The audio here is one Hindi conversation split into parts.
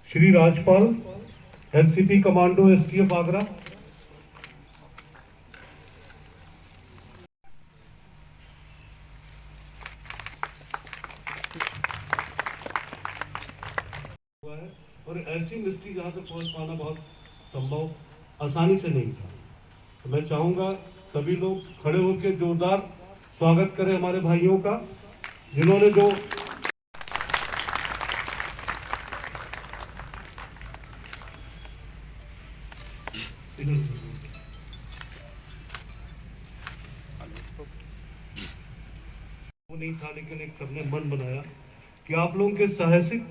Shri Rajpal, LCP commando, STF Agra. और ऐसी मिस्ट्री जहाँ तक पहुँच पाना बहुत संभव आसानी से नहीं था। तो मैं चाहूँगा सभी लोग खड़े होकर जोरदार स्वागत करें हमारे भाइयों का, जिन्होंने जो वो नहीं था, लेकिन एक सबने मन बनाया कि आप लोगों के साहसिक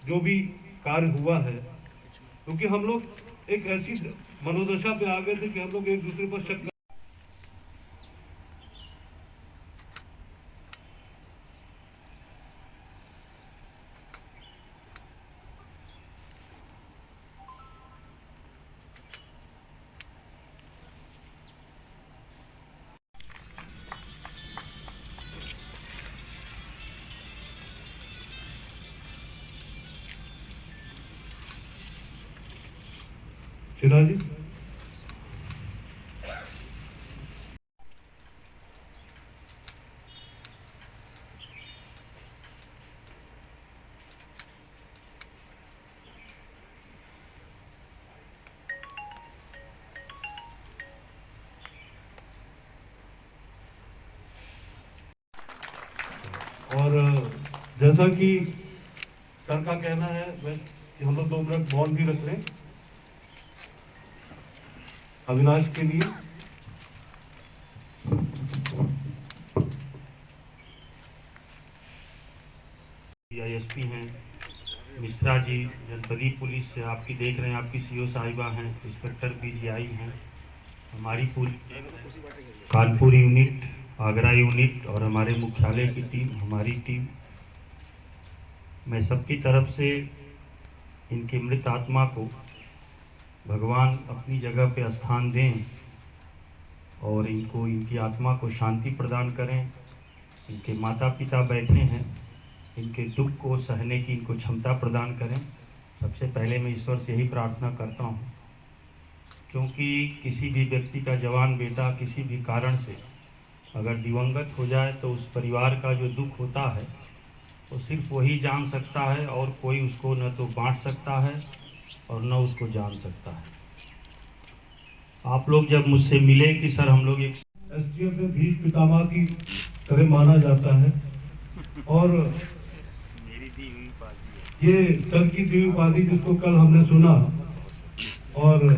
जो भी कार्य हुआ है, क्योंकि हम लोग एक ऐसी मनोदशा पे आ गए थे कि हम लोग एक दूसरे पर शक। शिराजी, और जैसा कि सर का कहना है कि हम लोग 2 मिनट मौन भी रख लें अविनाश के लिए। आईएसपी हैं मिश्रा जी, जनपदी पुलिस से आपकी देख रहे हैं, आपकी सीओ साहिबा हैं, इंस्पेक्टर पीजीआई हैं, हमारी पूरी कानपुर यूनिट, आगरा यूनिट और हमारे मुख्यालय की टीम, हमारी टीम, मैं सबकी तरफ से इनके मृत आत्मा को भगवान अपनी जगह पे स्थान दें और इनको, इनकी आत्मा को शांति प्रदान करें। इनके माता पिता बैठे हैं, इनके दुख को सहने की इनको क्षमता प्रदान करें। सबसे पहले मैं ईश्वर से यही प्रार्थना करता हूँ, क्योंकि किसी भी व्यक्ति का जवान बेटा किसी भी कारण से अगर दिवंगत हो जाए तो उस परिवार का जो दुख होता है वो सिर्फ वही जान सकता है, और कोई उसको न तो बांट सकता है और न उसको जान सकता है। आप लोग जब मुझसे मिले कि सर हम लोग एक एसटीएफ में भीष्म पितामह की तरह माना जाता है, और ये सर की दी उपाधि जिसको कल हमने सुना, और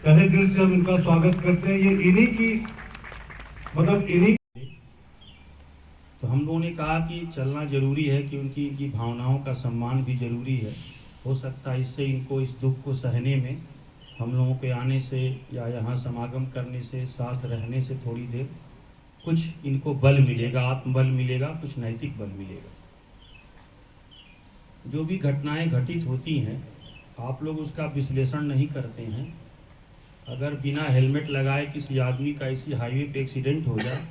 तहे दिल से हम इनका स्वागत करते हैं। ये इन्हीं की मतलब इन्हीं। तो हम लोगों ने कहा कि चलना जरूरी है, कि उनकी इनकी भावनाओं का सम्मान भी जरूरी है। हो सकता है इससे इनको इस दुख को सहने में हम लोगों के आने से या यहाँ समागम करने से, साथ रहने से थोड़ी देर कुछ इनको बल मिलेगा, आत्मबल मिलेगा, कुछ नैतिक बल मिलेगा। जो भी घटनाएं घटित होती हैं आप लोग उसका विश्लेषण नहीं करते हैं। अगर बिना हेलमेट लगाए किसी आदमी का इसी हाईवे पे एक्सीडेंट हो जाए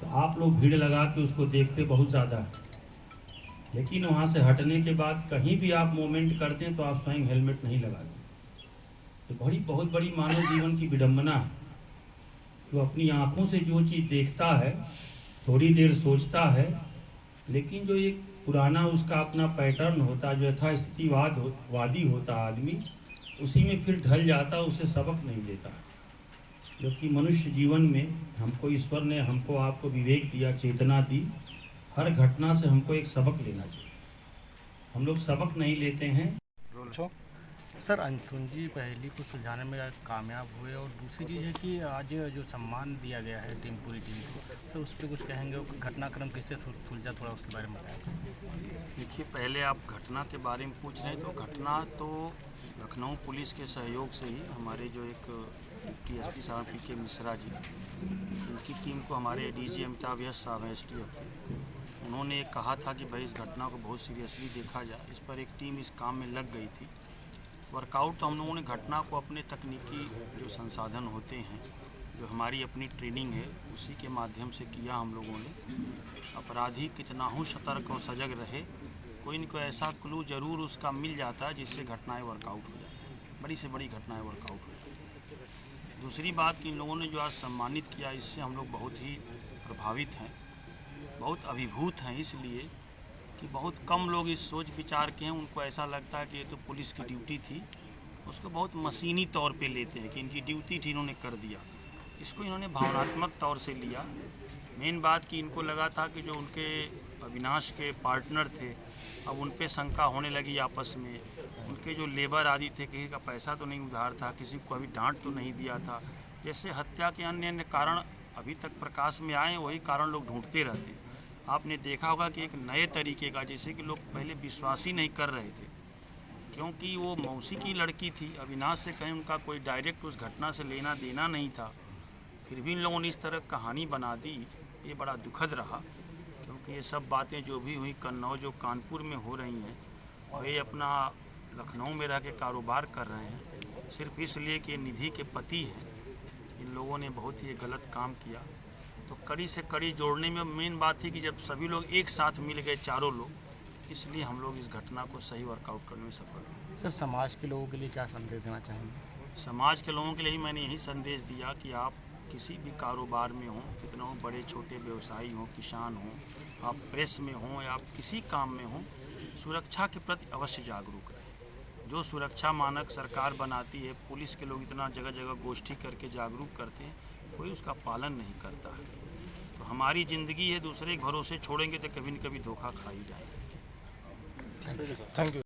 तो आप लोग भीड़ लगा के उसको देखते बहुत ज़्यादा है, लेकिन वहाँ से हटने के बाद कहीं भी आप मूवमेंट करते हैं तो आप स्वयं हेलमेट नहीं लगाते। तो बहुत बड़ी मानव जीवन की विडंबना है कि वो अपनी आँखों से जो चीज़ देखता है थोड़ी देर सोचता है, लेकिन जो एक पुराना उसका अपना पैटर्न होता, जो यथास्थितिवादी होता आदमी, उसी में फिर ढल जाता, उसे सबक नहीं लेता। जबकि मनुष्य जीवन में हमको ईश्वर ने, हमको आपको विवेक दिया, चेतना दी, हर घटना से हमको एक सबक लेना चाहिए। हम लोग सबक नहीं लेते हैं। सर, अंशुन जी पहली को सुलझाने में कामयाब हुए, और दूसरी चीज़ है कि आज जो सम्मान दिया गया है पूरी टीम को, सर उस पर कुछ कहेंगे? घटनाक्रम किससे सुलझा, थोड़ा उसके बारे में बताएं। देखिए, पहले आप घटना के बारे में पूछ रहे हैं, तो घटना तो लखनऊ पुलिस के सहयोग से ही हमारे जो एक टीएसपी साहब पीके मिश्रा जी, उनकी टीम को हमारे डीजी अमिताभ यश साहब हैं एसटीएफ के, उन्होंने कहा था कि भाई इस घटना को बहुत सीरियसली देखा जाए। इस पर एक टीम इस काम में लग गई थी। वर्कआउट तो हम लोगों ने घटना को अपने तकनीकी जो संसाधन होते हैं, जो हमारी अपनी ट्रेनिंग है, उसी के माध्यम से किया हम लोगों ने। अपराधी कितना हो सतर्क और सजग रहे, कोई न कोई ऐसा क्लू ज़रूर उसका मिल जाता है जिससे घटनाएं वर्कआउट हो जाती हैं, बड़ी से बड़ी घटनाएं वर्कआउट हो जाती हैं। दूसरी बात कि इन लोगों ने जो आज सम्मानित किया, इससे हम लोग बहुत ही प्रभावित हैं, बहुत अभिभूत हैं, इसलिए कि बहुत कम लोग इस सोच विचार के हैं। उनको ऐसा लगता है कि ये तो पुलिस की ड्यूटी थी, उसको बहुत मशीनी तौर पे लेते हैं कि इनकी ड्यूटी थी, इन्होंने कर दिया। इसको इन्होंने भावनात्मक तौर से लिया। मेन बात कि इनको लगा था कि जो उनके अविनाश के पार्टनर थे, अब उन पे शंका होने लगी आपस में। उनके जो लेबर आदि थे, किसी का पैसा तो नहीं उधार था, किसी को अभी डांट तो नहीं दिया था। जैसे हत्या के अन्य अन्य कारण अभी तक प्रकाश में आए, वही कारण लोग ढूंढते रहते हैं। आपने देखा होगा कि एक नए तरीके का, जैसे कि लोग पहले विश्वास ही नहीं कर रहे थे, क्योंकि वो मौसी की लड़की थी, अविनाश से कहीं उनका कोई डायरेक्ट उस घटना से लेना देना नहीं था, फिर भी इन लोगों ने इस तरह कहानी बना दी। ये बड़ा दुखद रहा, क्योंकि ये सब बातें जो भी हुई कन्नौज जो कानपुर में हो रही हैं, और ये अपना लखनऊ में रह के कारोबार कर रहे हैं सिर्फ इसलिए कि ये निधि के पति हैं। इन लोगों ने बहुत ही गलत काम किया। तो कड़ी से कड़ी जोड़ने में मेन बात थी कि जब सभी लोग एक साथ मिल गए, चारों लोग, इसलिए हम लोग इस घटना को सही वर्कआउट करने में सफल हुए। सर समाज के लोगों के लिए क्या संदेश देना चाहेंगे? समाज के लोगों के लिए मैंने यही संदेश दिया कि आप किसी भी कारोबार में हों, कितना हो, बड़े छोटे व्यवसायी हों, किसान हों, आप प्रेस में हों या आप किसी काम में हों, सुरक्षा के प्रति अवश्य जागरूक रहें। जो सुरक्षा मानक सरकार बनाती है, पुलिस के लोग इतना जगह जगह गोष्ठी करके जागरूक करते हैं, कोई उसका पालन नहीं करता है। तो हमारी ज़िंदगी है, दूसरे के भरोसे छोड़ेंगे तो कभी न कभी धोखा खा ही जाएंगे। Thank you.